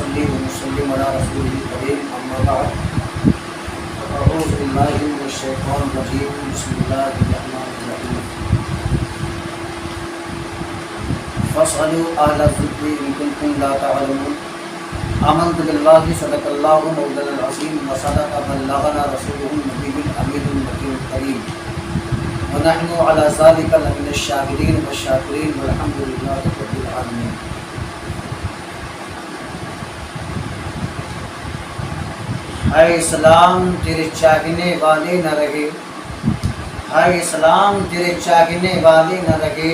ونصلي ونسلم على رسوله الكريم أما بعد أعوذ بالله من الشيطان الرجيم بسم الله الرحمن الرحيم فاسألوا أهل الذكر إن كنتم لا تعلمون آمنت بالله صدق الله مولانا العظيم وصدق بلغنا رسوله النبي الأمين المكي الكريم ونحن على ذلك لمن الشاهدين والشاكرين والحمد لله رب العالمين. اے اسلام تیرے چاہنے والے نہ رہے، اے اسلام تیرے چاہنے والے نہ رہے،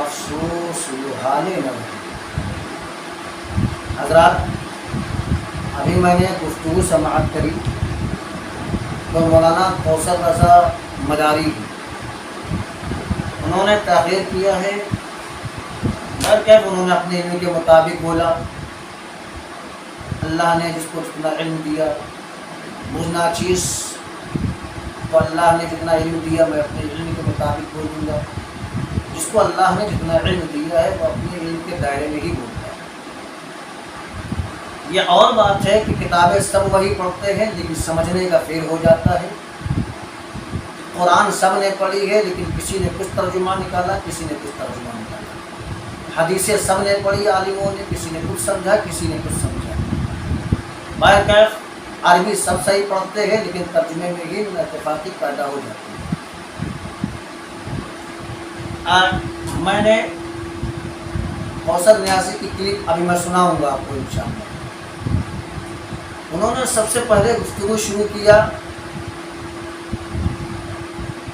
افسوس حالے نہ رہے. حضرات، ابھی میں نے گفتگو سماعت کری تو مولانا کوثر رضا مداری انہوں نے تحقیق کیا ہے. انہوں نے اپنے علم کے مطابق بولا، اللہ نے جس کو جتنا علم دیا مجھ ناچیز تو اللہ نے جتنا علم دیا میں اپنے علم کے مطابق بولوں گا، جس کو اللہ نے جتنا علم دیا ہے وہ اپنے علم کے دائرے میں ہی بولتا ہے. یہ اور بات ہے کہ کتابیں سب وہی پڑھتے ہیں لیکن سمجھنے کا فیر ہو جاتا ہے. قرآن سب نے پڑھی ہے لیکن کسی نے کچھ ترجمہ نکالا، کسی نے کچھ ترجمہ نکالا. حدیثیں سب نے پڑھی عالموں نے، کسی نے کچھ سمجھا، کسی نے کچھ سمجھا. باہر عربی سب صحیح پڑھتے ہیں لیکن ترجمے میں ہی اتفاقی پیدا ہو جاتی ہے. میں نے کوثر نیازی کی کلپ ابھی میں سناؤں گا آپ کو انشاءاللہ. انہوں نے سب سے پہلے گفتگو شروع کیا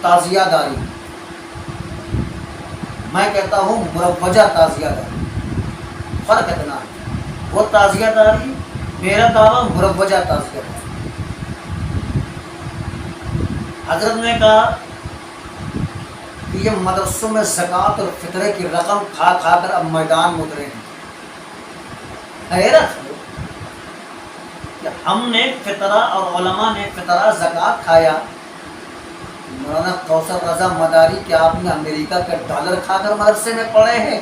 تعزیہ داری. میں کہتا ہوں مروجہ تعزیہ داری، فرق اتنا ہے. وہ تعزیہ داری، میرا دعویٰ مروجہ تعزیہ داری. حضرت نے کہا کہ یہ مدرسوں میں زکوٰۃ اور فطرے کی رقم کھا کھا کر اب میدان میں اترے ہیں. حیرت ہے کہ ہم نے فطرہ اور علماء نے فطرہ زکوٰۃ کھایا. مولانا کوثر رضا مداری کہ آپ نے امریکہ کا ڈالر کھا کر مدرسے میں پڑھے ہیں،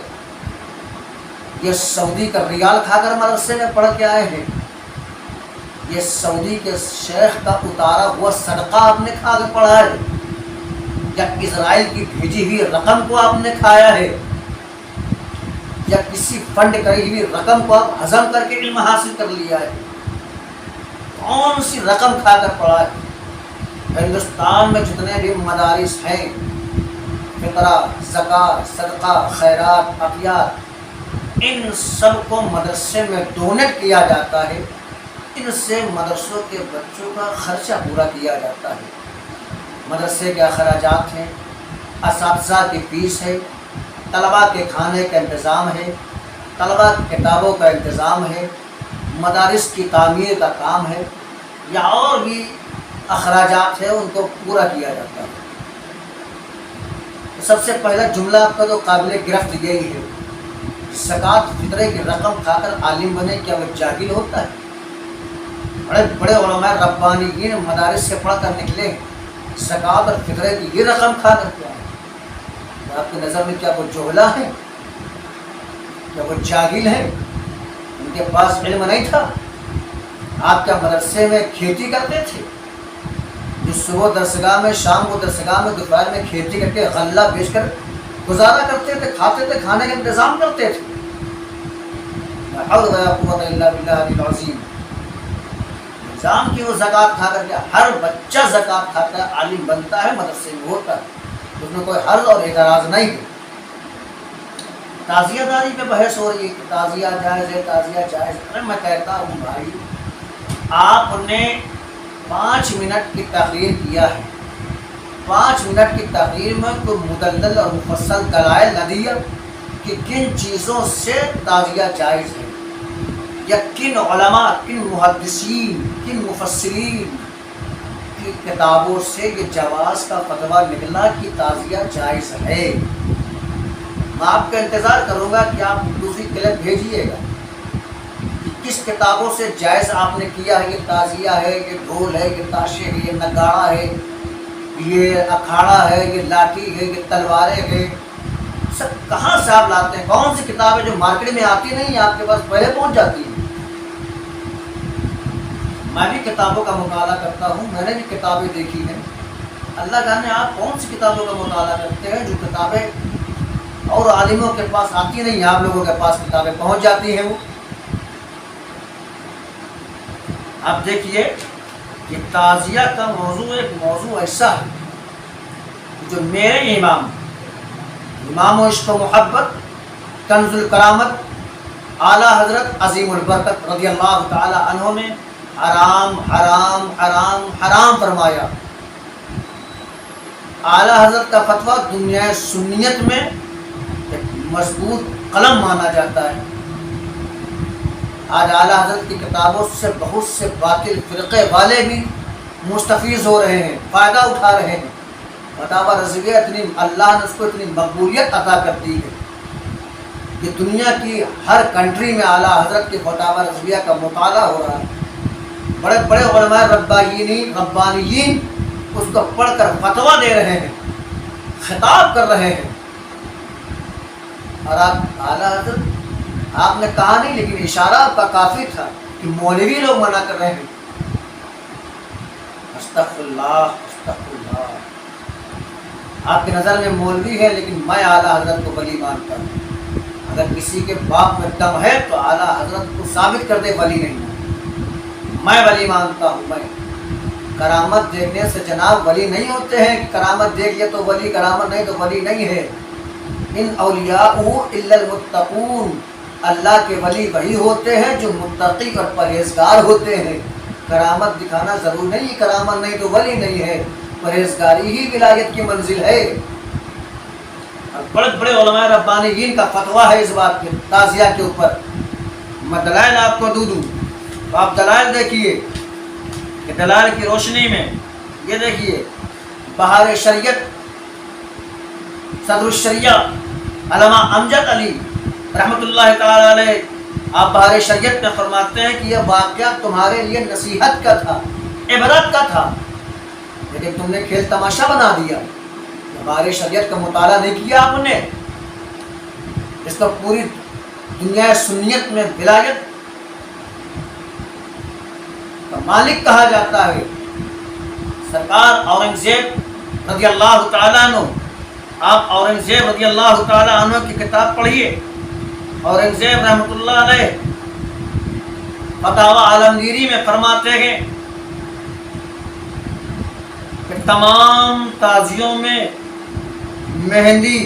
یہ سعودی کا ریال کھا کر مدرسے میں پڑھ کے آئے ہیں، یہ سعودی کے شیخ کا اتارا ہوا صدقہ آپ نے کھا کے پڑھا ہے، یا اسرائیل کی بھیجی ہوئی رقم کو آپ نے کھایا ہے، یا کسی فنڈ کری ہوئی رقم کو آپ ہضم کر کے علم حاصل کر لیا ہے؟ کون سی رقم کھا کر پڑھا ہے؟ ہندوستان میں جتنے بھی مدارس ہیں، فطرہ، زکوٰۃ، صدقہ، خیرات، عطیات، ان سب کو مدرسے میں ڈونیٹ کیا جاتا ہے. ان سے مدرسوں کے بچوں کا خرچہ پورا کیا جاتا ہے. مدرسے کے اخراجات ہیں، اساتذہ کی فیس ہے، طلباء کے کھانے کا انتظام ہے، طلباء کی کتابوں کا انتظام ہے، مدارس کی تعمیر کا کام ہے، یا اور بھی اخراجات ہیں ان کو پورا کیا جاتا ہے. سب سے پہلا جملہ آپ کا تو قابل گرفت یہی ہے، زکوٰۃ فطرے کی رقم کھا کر عالم بنے، کیا وہ جاہل ہوتا ہے؟ بڑے بڑے علماء ربانیین مدارس سے پڑھ کر نکلے، زکوٰۃ اور فطرے کی یہ رقم کھا کر کیا ہے؟ آپ کی نظر میں کیا وہ جہلا ہیں؟ کیا وہ جاہل ہیں؟ ان کے پاس علم نہیں تھا؟ آپ کیا مدرسے میں کھیتی کرتے تھے؟ جو صبح درسگاہ میں، شام کو درسگاہ میں، دوپہر میں کھیتی کر کے غلہ بیچ کر گزارا کرتے تھے، کھاتے تھے، کھانے کا انتظام کرتے تھے. لا حول ولا قوت الا باللہ العظیم. انسان کی وہ زکوٰۃ کھا کر کے ہر بچہ زکوٰۃ کھاتا ہے، عالم بنتا ہے، مدرسے میں ہوتا ہے، اس میں کوئی حرج اور اعتراض نہیں ہے. تعزیہ داری پہ بحث ہو رہی ہے کہ تعزیہ جائز ہے، تعزیہ جائز ہے. میں کہتا ہوں بھائی، آپ نے 5 منٹ کی تقریر کیا ہے، 5 منٹ کی تقریر میں کوئی مدلل اور مفصل دلائل نہ دیا کہ کن چیزوں سے تعزیہ جائز ہے، یا کن علماء، کن محدثین، کن مفسرین کی کتابوں سے یہ جواز کا فتویٰ نکلا کہ تعزیہ جائز ہے. میں آپ کا انتظار کروں گا کہ آپ دوسری کلپ بھیجیے گا کہ کس کتابوں سے جائز آپ نے کیا ہے. یہ تعزیہ ہے، یہ ڈھول ہے، یہ تاشے ہے، یہ نگاڑا ہے، یہ اکھاڑا ہے، یہ لاٹھی ہے، یہ تلواریں ہیں. سب کہاں سے آپ لاتے ہیں؟ کون سی کتابیں جو مارکیٹ میں آتی نہیں آپ کے پاس پہلے پہنچ جاتی ہیں؟ میں بھی کتابوں کا مطالعہ کرتا ہوں، میں نے بھی کتابیں دیکھی ہیں۔ اللہ جانے آپ کون سی کتابوں کا مطالعہ کرتے ہیں جو کتابیں اور عالموں کے پاس آتی نہیں، آپ لوگوں کے پاس کتابیں پہنچ جاتی ہیں۔ وہ آپ دیکھیے کہ تعزیہ کا موضوع ایک موضوع ایسا ہے جو میرے امام و عشق و محبت، کنز الکرامت اعلیٰ حضرت عظیم البرکت رضی اللہ تعالی عنہ نے حرام حرام حرام حرام فرمایا۔ اعلیٰ حضرت کا فتویٰ دنیا سنیت میں ایک مضبوط قلم مانا جاتا ہے۔ آج اعلیٰ حضرت کی کتابوں سے بہت سے باطل فرقے والے بھی مستفیض ہو رہے ہیں، فائدہ اٹھا رہے ہیں۔ فتاوی رضویہ اللہ نے اس کو اتنی مقبولیت عطا کر دی ہے کہ دنیا کی ہر کنٹری میں اعلیٰ حضرت کے فتاوی رضویہ کا مطالعہ ہو رہا ہے۔ بڑے بڑے علماء ربانیین اس کو پڑھ کر فتویٰ دے رہے ہیں، خطاب کر رہے ہیں۔ اور آپ اعلیٰ حضرت آپ نے کہا نہیں، لیکن اشارہ آپ کا کافی تھا کہ مولوی لوگ منع کر رہے ہیں۔ استغفر اللہ استغفر اللہ۔ آپ کی نظر میں مولوی ہے، لیکن میں اعلیٰ حضرت کو ولی مانتا ہوں۔ اگر کسی کے باپ میں دم ہے تو اعلیٰ حضرت کو ثابت کر دے ولی نہیں ہے۔ میں ولی مانتا ہوں۔ میں کرامت دیکھنے سے جناب ولی نہیں ہوتے ہیں کہ کرامت دیکھ لیا تو ولی، کرامت نہیں تو ولی نہیں ہے۔ ان اولیاءہ الا المتقون، اللہ کے ولی وہی ہوتے ہیں جو متقی اور پرہیزگار ہوتے ہیں۔ کرامت دکھانا ضرور نہیں، کرامت نہیں تو ولی نہیں ہے، پرہیزگاری ہی ولایت کی منزل ہے۔ اور بڑے بڑے علماء ربانیین کا فتویٰ ہے اس بات کے تعزیہ کے اوپر۔ میں دلائل آپ کو دوں تو آپ دلائل دیکھیے کہ دلائل کی روشنی میں یہ دیکھیے، بہار شریعت صدر الشریعہ علامہ امجد علی رحمۃ اللہ تعالی علیہ، آپ بہار شریعت میں فرماتے ہیں کہ یہ واقعہ تمہارے لیے نصیحت کا تھا، عبرت کا تھا، لیکن تم نے کھیل تماشا بنا دیا۔ بہار شریعت کا مطالعہ نہیں کیا آپ نے، اس کو پوری دنیا سنیت میں ولایت کا مالک کہا جاتا ہے۔ سرکار اورنگزیب رضی اللہ تعالیٰ عنہ، آپ اورنگزیب رضی اللہ تعالیٰ عنہ کی کتاب پڑھیے۔ اورنگزیب رحمۃ اللہ علیہ فتاوی عالمگیری میں فرماتے ہیں کہ تمام تعزیوں میں مہندی،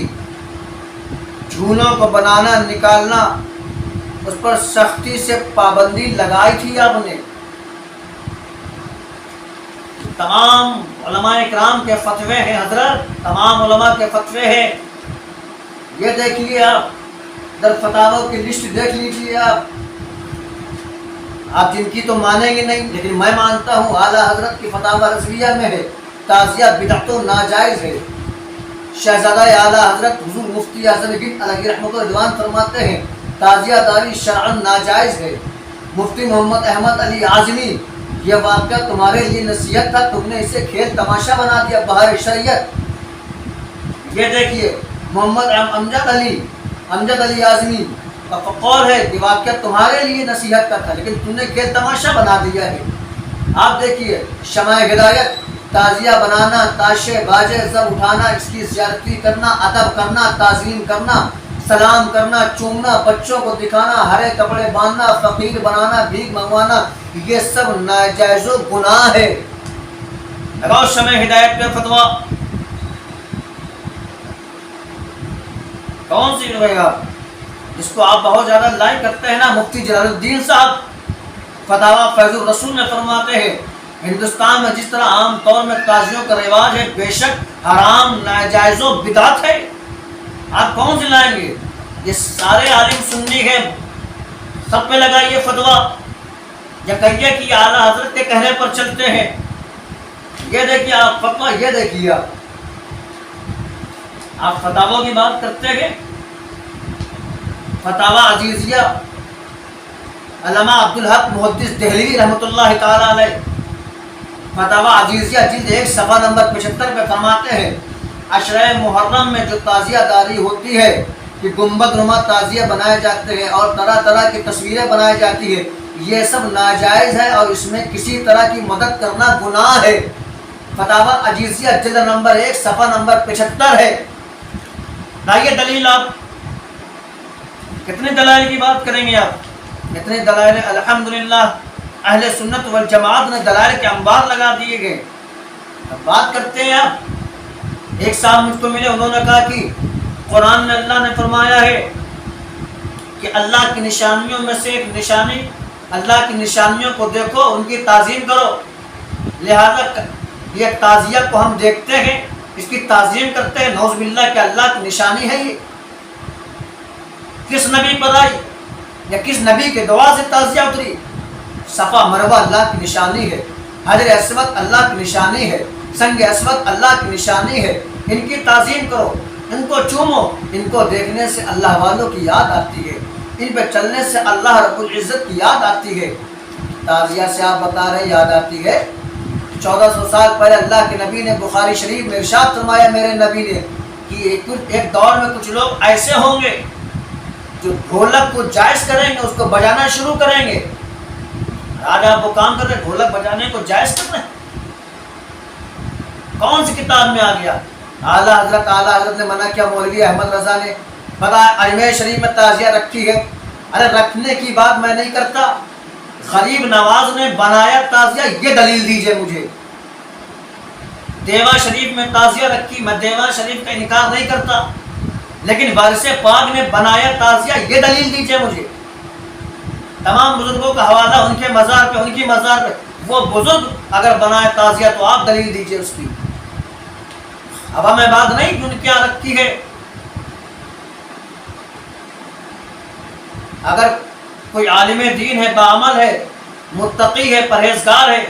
جھولوں کو بنانا نکالنا، اس پر سختی سے پابندی لگائی تھی آپ نے۔ تمام علماء اکرام کے فتوے ہیں حضرت، تمام علماء کے فتوے ہیں۔ یہ دیکھیے آپ در فتاووں کی لسٹ دیکھ لیجیے آپ جن کی تو مانیں گے نہیں، لیکن میں مانتا ہوں اعلیٰ حضرت کی فتاوی رضویہ میں ہے تعزیہ بدعت و ناجائز ہے۔ شہزادہ اعلیٰ حضرت حضور مفتی اعظم ہند علیہ رحمۃ اللہ فرماتے ہیں تعزیہ داری شرعاً ناجائز ہے۔ مفتی محمد احمد علی اعظمی، یہ واقعہ تمہارے لیے نصیحت تھا، تم نے اسے کھیل تماشا بنا دیا بہار شریعت۔ یہ دیکھیے محمد امجد علی اعظمی کا قول ہے کہ واقعہ تمہارے لیے نصیحت کا تھا، لیکن تم نے کھیل تماشا بنا دیا ہے۔ آپ دیکھیے شمع ہدایت، تعزیہ بنانا، تاشے باجے سب اٹھانا، اس کی زیارتی کرنا، ادب کرنا، تعظیم کرنا، سلام کرنا، چومنا، بچوں کو دکھانا، ہرے کپڑے باندھنا، فقیر بنانا، بھیک منگوانا، یہ سب ناجائز و گناہ ہے۔ لگاؤ شمع ہدایت پہ فتویٰ، کون سی رہے گا جس کو آپ بہت زیادہ لائک کرتے ہیں نا، مفتی جلال الدین صاحب فتاوی فیض الرسول میں فرماتے ہیں ہندوستان میں جس طرح عام طور میں تعزیوں کا رواج ہے، بے شک حرام، ناجائز و بدعت ہے۔ آپ کون سے لائیں گے؟ یہ سارے عالم سنی ہیں، سب پہ لگائیے فتویٰ، یا کہیے کہ اعلیٰ حضرت کے کہنے پر چلتے ہیں۔ یہ دیکھیے آپ فتویٰ، یہ دیکھیے آپ فتاووں کی بات کرتے ہیں۔ فتاوی عزیزیہ علامہ عبدالحق محدث دہلوی رحمۃ اللہ تعالی علیہ، فتاوی عزیزیہ جلد 1 صفحہ نمبر 75 پہ فرماتے ہیں عشرہ محرم میں جو تعزیہ داری ہوتی ہے کہ گنبد نما تعزیہ بنائے جاتے ہیں اور طرح طرح کی تصویریں بنائی جاتی ہے، یہ سب ناجائز ہے اور اس میں کسی طرح کی مدد کرنا گناہ ہے۔ فتاوی عجیزیہ جلد نمبر 1 صفحہ نمبر 75 ہے۔ لائیے دلیل، آپ کتنے دلائل کی بات کریں گے؟ آپ کتنے دلائل؟ الحمدللہ اہل سنت والجماعت نے دلائل کے انبار لگا دیے گئے۔ اب بات کرتے ہیں۔ آپ ایک صاحب مجھ کو ملے، انہوں نے کہا کہ قرآن میں اللہ نے فرمایا ہے کہ اللہ کی نشانیوں میں سے ایک نشانی، اللہ کی نشانیوں کو دیکھو، ان کی تعظیم کرو، لہذا یہ تعزیہ کو ہم دیکھتے ہیں، اس کی تعظیم کرتے ہیں، نعوذ باللہ کہ اللہ کی نشانی ہے۔ یہ کس نبی پر آئی یا کس نبی کے دعا سے تعزیہ اتری؟ صفا مروہ اللہ کی نشانی ہے، حجر اسود اللہ کی نشانی ہے، سنگ اسود اللہ کی نشانی ہے، ان کی تعظیم کرو، ان کو چومو، ان کو دیکھنے سے اللہ والوں کی یاد آتی ہے، ان پہ چلنے سے اللہ رب العزت کی یاد آتی ہے۔ تعزیہ سے آپ بتا رہے یاد آتی ہے، 1400 سال پہلے اللہ کے نبی نے بخاری شریف میں ارشاد فرمایا میرے نبی نے کہ ایک دور میں کچھ لوگ ایسے ہوں گے جو ڈھولک کو جائز کریں گے، اس کو بجانا شروع کریں گے۔ آج آپ وہ کام کر رہے، ڈھولک بجانے کو جائز کر رہے ہیں؟ کون سی کتاب میں آ گیا؟ اعلیٰ حضرت نے منع کیا، مولوی احمد رضا نے بتایا اجمیر شریف میں تعزیہ رکھی ہے۔ ارے رکھنے کی بات میں نہیں کرتا، غریب نواز نے بنایا تعزیہ، یہ دلیل دیجئے مجھے۔ دیوا شریف میں تعزیہ رکھی، میں دیوا شریف کا انکار نہیں کرتا، لیکن وارث پاک نے بنایا تعزیہ، یہ دلیل دیجئے مجھے۔ تمام بزرگوں کا حوالہ ان کے مزار پہ، ان کی مزار پہ، وہ بزرگ اگر بنائے تعزیہ تو آپ دلیل دیجئے اس کی۔ اب ہمیں بات نہیں کہ ان کیا رکھی ہے۔ اگر کوئی عالم دین ہے، باعمل ہے، متقی ہے، پرہیزگار ہے،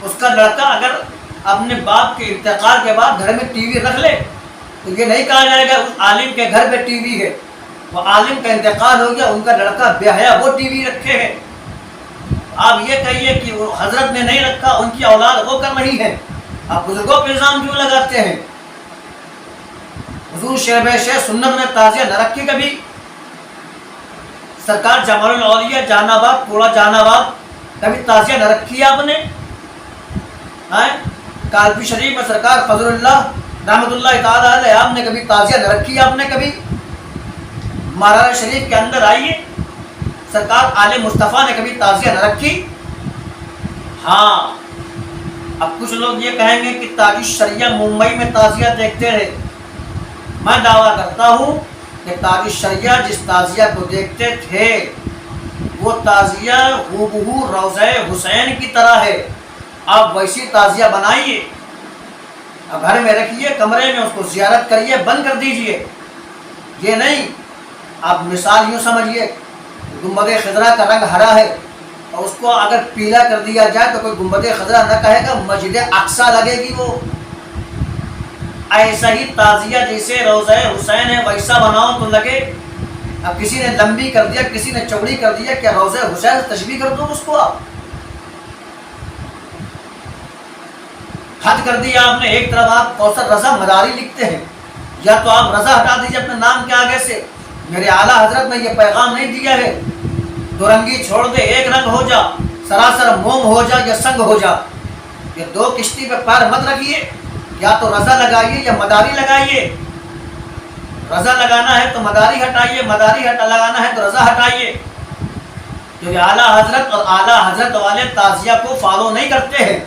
اس کا لڑکا اگر اپنے باپ کے انتقال کے بعد گھر میں ٹی وی رکھ لے تو یہ نہیں کہا جائے گا اس عالم کے گھر پہ ٹی وی ہے، وہ عالم کا انتقال ہو گیا، ان کا لڑکا بے حیا وہ ٹی وی رکھے ہے۔ آپ یہ کہیے کہ وہ حضرت نے نہیں رکھا، ان کی اولاد وہ کر رہی ہے، آپ بزرگوں پہ الزام کیوں لگاتے ہیں؟ حضور شیخ سنت نے تعزیہ نہ رکھی کبھی؟ سرکار جمال الاولیاء جہان آباد، پورا جہان آباد، کبھی تعزیہ نہ رکھی آپ نے؟ کالپی شریف میں سرکار فضل اللہ رحمۃ اللہ تعالیٰ علیہ آپ نے کبھی تعزیہ نہ رکھی آپ نے کبھی؟ مہاراجہ شریف کے اندر آئیے، سرکار آل مصطفیٰ نے کبھی تعزیہ نہ رکھی؟ ہاں، اب کچھ لوگ یہ کہیں گے کہ تاج الشریعہ ممبئی میں تعزیہ دیکھتے رہے۔ میں دعویٰ کرتا ہوں کہ تاج الشریعہ جس تعزیہ کو دیکھتے تھے وہ تعزیہ ہو روضہ حسین کی طرح ہے، آپ ویسی تعزیہ بنائیے، اب گھر میں رکھیے، کمرے میں اس کو زیارت کریے، بند کر دیجئے۔ یہ نہیں، آپ مثال یوں سمجھیے، گنبد خضرا کا رنگ ہرا ہے اور اس کو اگر پیلا کر دیا جائے تو کوئی گنبد خضرا نہ کہے گا، مسجد اقصیٰ لگے گی وہ۔ ایسا ہی تعزیہ جیسے روضہ حسین ہے ویسا بناؤ تو لگے۔ اب کسی نے لمبی کر دیا، کسی نے چوڑی کر دیا، کیا روضہ حسین تشبیہ کر دو اس کو؟ آپ حد کر دیا آپ نے۔ ایک طرف آپ کوثر رضا مداری لکھتے ہیں، یا تو آپ رضا ہٹا دیجیے اپنے نام کے آگے سے۔ میرے اعلیٰ حضرت نے یہ پیغام نہیں دیا ہے دو رنگی چھوڑ دے، ایک رنگ ہو جا، سراسر موم ہو جا یا سنگ ہو جا۔ یہ دو کشتی پہ پیر مت رکھیے، یا تو رضا لگائیے یا مداری لگائیے۔ رضا لگانا ہے تو مداری ہٹائیے، مداری لگانا ہے تو رضا ہٹائیے، کیونکہ اعلیٰ حضرت اور اعلیٰ حضرت والے تعزیہ کو فالو نہیں کرتے ہیں۔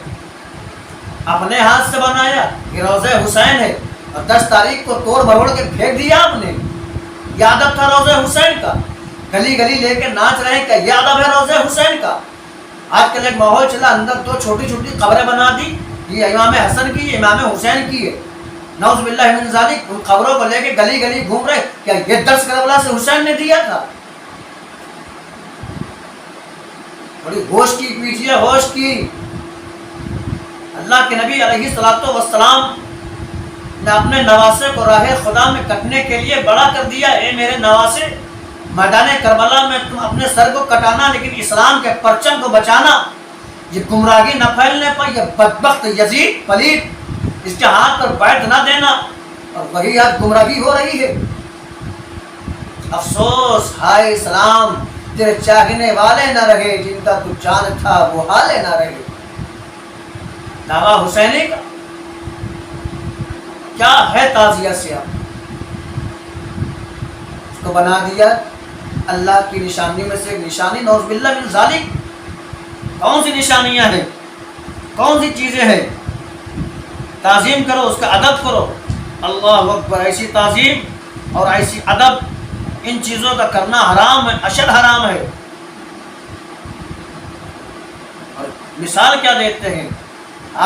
اپنے ہاتھ سے بنایا کہ روضہ حسین ہے اور 10 تاریخ کو توڑ مروڑ کے پھینک دیا آپ نے۔ یہ ادب تھا روضہ حسین کا؟ گلی گلی لے کے ناچ رہے ہیں، کیا یہ ادب ہے روضہ حسین کا؟ آج کل ایک ماحول چلا، اندر 2 چھوٹی چھوٹی قبریں بنا دی، یہ امام حسن کی، امام حسین کی ہے، نعوذ باللہ من ذالک۔ ان قبروں کو لے کے گلی گلی گھوم رہے، کیا یہ درس کربلا سے حسین نے دیا تھا؟ بڑی ہوش کی پیٹھیے، ہوش کی۔ اللہ کے نبی علیہ الصلوۃ والسلام نے اپنے نواسے کو راہ خدا میں کٹنے کے لیے بڑا کر دیا، اے میرے نواسے، میدان کربلا میں تم اپنے سر کو کٹانا لیکن اسلام کے پرچم کو بچانا، یہ گمراہی نہ پھیلنے پر یہ بدبخت یزید پلیت اس کے ہاتھ پر بیعت نہ دینا، اور وہی آج گمراہی ہو رہی ہے۔ افسوس، ہائے اسلام، تیرے چاہنے والے نہ رہے، جن کا تو جان تھا وہ حالے نہ رہے۔ دعویٰ حسینی کا کیا ہے؟ تعزیہ سے آپ اس کو بنا دیا اللہ کی نشانی میں سے ایک نشانی۔ نعوذ باللہ من ذالک۔ کون سی نشانیاں ہیں، کون سی چیزیں ہیں؟ تعظیم کرو، اس کا ادب کرو۔ اللہ اکبر! ایسی تعظیم اور ایسی ادب ان چیزوں کا کرنا حرام ہے، اشد حرام ہے۔ اور مثال کیا دیتے ہیں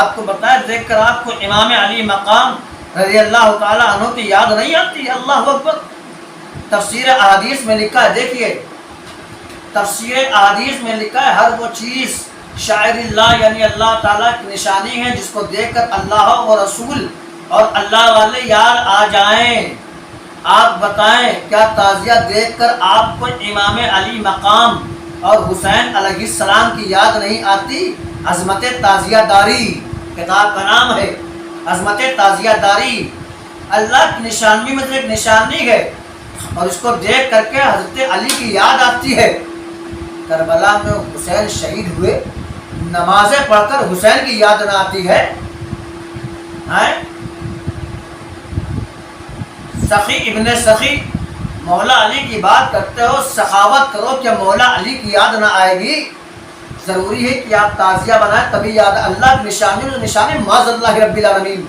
آپ کو بتایا، دیکھ کر آپ کو امام علی مقام رضی اللہ تعالیٰ عنہ کی یاد نہیں آتی؟ اللہ اکبر! تفسیر احادیث میں لکھا ہے، دیکھیے تفسیر احادیث میں لکھا ہے، ہر وہ چیز شاعر اللہ یعنی اللہ تعالیٰ کی نشانی ہے جس کو دیکھ کر اللہ و رسول اور اللہ والے یاد آ جائیں۔ آپ بتائیں کیا تعزیہ دیکھ کر آپ کو امام علی مقام اور حسین علیہ السلام کی یاد نہیں آتی؟ عظمت تعزیہ داری کتاب کا نام ہے، عظمت تعزیہ داری اللہ کی نشانی میں سے ایک نشانی ہے، اور اس کو دیکھ کر کے حضرت علی کی یاد آتی ہے۔ کربلا میں حسین شہید ہوئے، نمازیں پڑھ کر حسین کی یاد نہ آتی ہے؟ سخی ابن سخی مولا علی کی بات کرتے ہو، سخاوت کرو، کیا مولا علی کی یاد نہ آئے گی؟ ضروری ہے کہ آپ تعزیہ بنائیں تبھی یاد۔ اللہ کی نشانی معاذ اللہ رب العالمین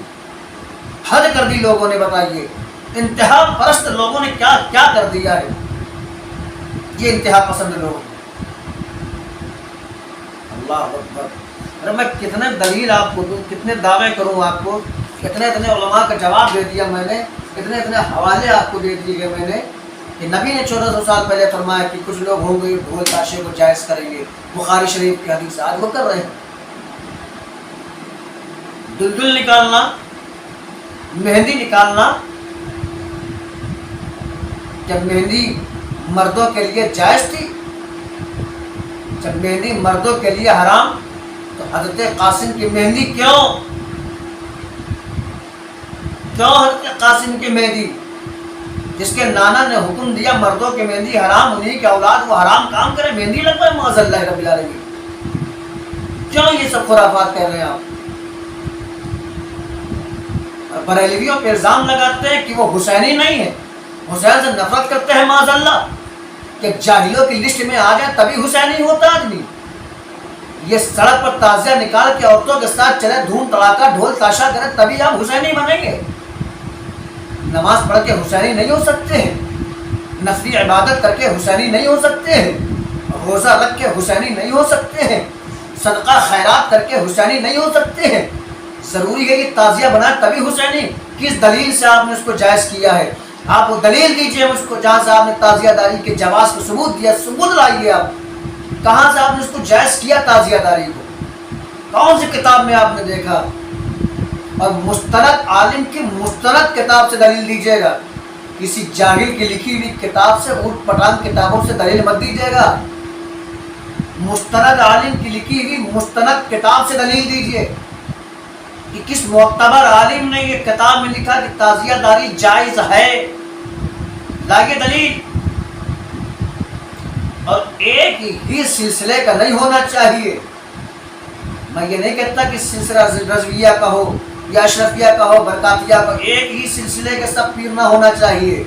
حد کر دی لوگوں نے، بتائیے انتہا پرست لوگوں نے کیا کیا کر دیا ہے؟ یہ انتہا پسند لوگ۔ اللہ اکبر! ارے میں کتنے دلیل آپ کو دوں، کتنے دعوے کروں آپ کو، اتنے علماء کا جواب دے دیا میں نے، اتنے حوالے آپ کو دے دیے میں نے کہ نبی نے 1400 سال پہلے فرمایا کہ کچھ لوگ ہوں گے ڈھول تاشے کو جائز کریں گے، بخاری شریف کی حدیث آج وہ کر رہے ہیں۔ دلدل نکالنا، مہندی نکالنا، جب مہندی مردوں کے لیے جائز تھی، جب مہندی مردوں کے لیے حرام، تو حضرت قاسم کی مہندی کیوں حضرت قاسم کی مہندی، جس کے نانا نے حکم دیا مردوں کی مہندی حرام، انہیں کے اولاد وہ حرام کام کرے، مہندی لگوائے معاذ اللہ رب العالمین؟ کیوں یہ سب خرافات کر رہے ہیں آپ؟ اور بریلویوں پہ الزام لگاتے ہیں کہ وہ حسینی نہیں ہے، حسین سے نفرت کرتے ہیں معاذ اللہ، کہ جاہلوں کی لسٹ میں آ جائے تبھی حسینی ہوتا آدمی۔ یہ سڑک پر تعزیہ نکال کے عورتوں کے ساتھ چلے، دھوم تڑاکا ڈھول تاشا کرے تبھی آپ حسینی بنیں گے؟ نماز پڑھ کے حسینی نہیں ہو سکتے ہیں، نفلی عبادت کر کے حسینی نہیں ہو سکتے ہیں، روزہ رکھ کے حسینی نہیں ہو سکتے ہیں، صدقہ خیرات کر کے حسینی نہیں ہو سکتے ہیں۔ ضروری ہے کہ تعزیہ بنائے تبھی حسینی۔ کس دلیل سے آپ نے اس کو جائز کیا ہے؟ آپ وہ دلیل دیجئے مجھ کو جہاں سے آپ نے تعزیہ داری کے جواز کو ثبوت دیا، ثبوت لائیے آپ، کہاں سے آپ نے اس کو جائز کیا تعزیہ داری کو؟ کون سی کتاب میں آپ نے دیکھا؟ اور مستند عالم کی مستند کتاب سے دلیل دیجیے گا، کسی جاہل کی لکھی ہوئی کتاب سے، اوٹ پٹانگ کتابوں سے دلیل مت دیجیے گا۔ مستند عالم کی لکھی ہوئی مستند کتاب سے دلیل دیجیے کہ کس معتبر عالم نے یہ کتاب میں لکھا کہ تعزیہ داری جائز ہے، لائیے دلیل۔ اور ایک ہی سلسلے کا نہیں ہونا چاہیے۔ میں یہ نہیں کہتا کہ سلسلہ رضویہ کا ہو یا اشرفیہ کا ہو، برکاتیہ کا، ایک ہی سلسلے کے سب پیر نہ ہونا چاہیے۔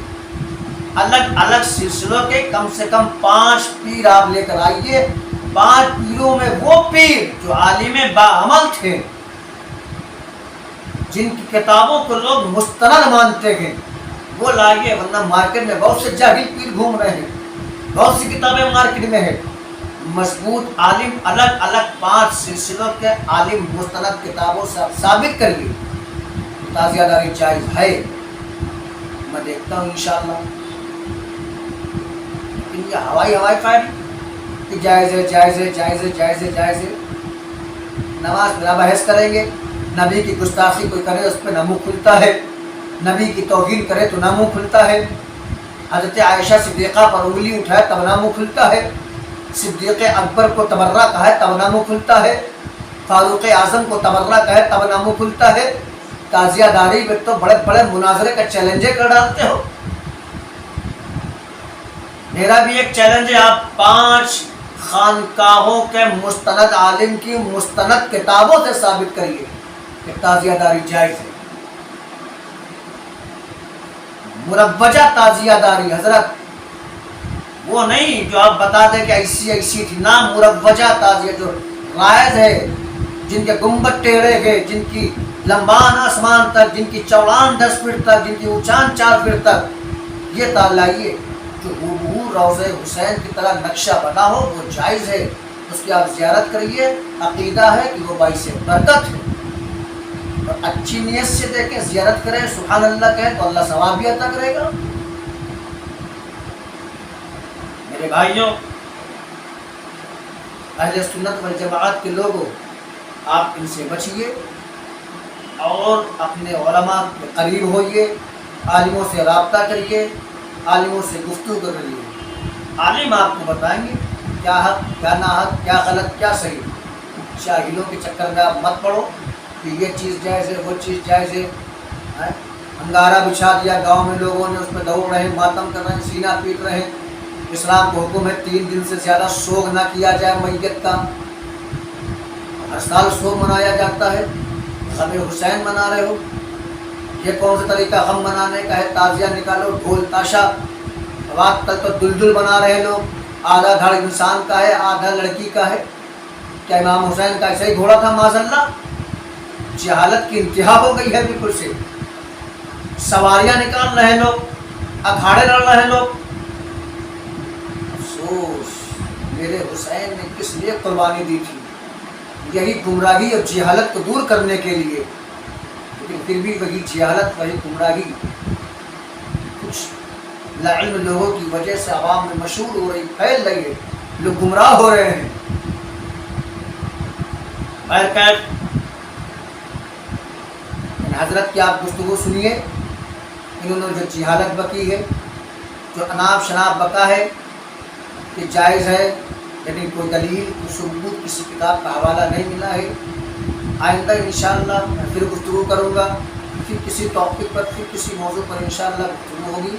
الگ الگ سلسلوں کے کم سے کم 5 پیر آپ لے کر آئیے۔ 5 پیروں میں وہ پیر جو عالم باعمل تھے، جن کی کتابوں کو لوگ مستند مانتے ہیں، وہ لائیے، ورنہ مارکیٹ میں بہت سے جاہل پیر گھوم رہے ہیں، بہت سی کتابیں مارکیٹ میں ہیں۔ مضبوط عالم الگ الگ 5 سلسلوں کے عالم مستند کتابوں سے آپ ثابت کریے تعزیہ داری جائز ہے۔ میں دیکھتا ہوں انشاءاللہ، لیکن یہ ہوائی فائدہ کہ جائز ہے جائز ہے جائز ہے جائز ہے جائز ہے۔ نماز بلا بحث کریں گے، نبی کی گستاخی کوئی کرے اس پہ نہ منہ کھلتا ہے، نبی کی توہین کرے تو نہ منہ کھلتا ہے، حضرت عائشہ صدیقہ پر انگلی اٹھائے تب نہ منہ کھلتا ہے، صدیق اکبر کو تبرہ کہے تب نہ منہ کھلتا ہے، فاروق اعظم کو تبرہ کہے تب نہ منہ کھلتا ہے۔ تعزیہ داری میں تو بڑے بڑے مناظرے کا چیلنجیں کر ڈالتے ہو۔ میرا بھی ایک چیلنج ہے، آپ 5 خانقاہوں کے مستند عالم کی مستند کتابوں سے ثابت کریے کہ تعزیہ داری جائز ہے۔ مروجہ تعزیہ داری حضرت وہ نہیں جو آپ بتا دیں کہ ایسی ایسی تھی، نہ، مروجہ تعزیہ جو رائج ہے، جن کے گنبد ٹیڑھے گئے، جن کی لمبان آسمان تک، جن کی چوڑان 10 فٹ تک، جن کی اونچان 4 فٹ تک، یہ تعلیہ جو ہو روضہ حسین کی طرح نقشہ بنا ہو وہ جائز ہے، اس کی آپ زیارت کریے، عقیدہ ہے کہ وہ باعث برکت ہے، اور اچھی نیت سے دیکھیں، زیارت کریں، سبحان اللہ کہیں تو اللہ ثواب بھی عطا کرے گا۔ میرے بھائیوں، اہل سنت والجماعت کے لوگوں، آپ ان سے بچیے اور اپنے علماء کے قریب ہوئیے، عالموں سے رابطہ کریے، عالموں سے گفتگو کریے، عالم آپ کو بتائیں گے کیا حق کیا ناحق، کیا غلط کیا صحیح۔ شاہدوں کے چکر میں آپ مت پڑو کہ یہ چیز جائز ہے وہ چیز جائز ہے۔ انگارہ بچھا دیا گاؤں میں، لوگوں نے اس پہ دوڑ رہے ہیں، ماتم کر رہے ہیں، سینہ پیٹ رہے ہیں۔ اسلام کو حکم ہے 3 دن سے زیادہ سوگ نہ کیا جائے میت کا، ہر سال سوگ منایا جاتا ہے، غم حسین منا رہے ہو، یہ کون سا طریقہ غم منانے کا ہے؟ تعزیہ نکالو، ڈھول تاشا، رات تک تو دلدل بنا رہے لوگ، آدھا دھڑ انسان کا ہے آدھا لڑکی کا ہے۔ کیا امام حسین کا ایسا ہی گھوڑا تھا؟ معاذ اللہ، جہالت کی انتہا ہو گئی ہے بالکل سے، سواریاں نکال رہے لوگ، اکھاڑے لڑ رہے لوگ۔ افسوس، میرے حسین نے کس لیے قربانی دی تھی؟ یہی گمراہی اور جہالت کو دور کرنے کے لیے، لیکن پھر بھی وہی جہالت وہی گمراہی کچھ لاعلم لوگوں کی وجہ سے عوام میں مشہور ہو رہی، پھیل رہی ہے، لوگ گمراہ ہو رہے ہیں۔ خیر، حضرت کی آپ گفتگو سنیے، انہوں نے جو جہالت بکی ہے، جو اناپ شناپ بکا ہے کہ جائز ہے، لیکن کوئی دلیل کوئی ثبوت کسی کتاب کا حوالہ نہیں ملا ہے۔ آئندہ انشاءاللہ میں پھر گفتگو کروں گا، پھر کسی ٹاپک پر، پھر کسی موضوع پر انشاءاللہ گفتگو ہوگی۔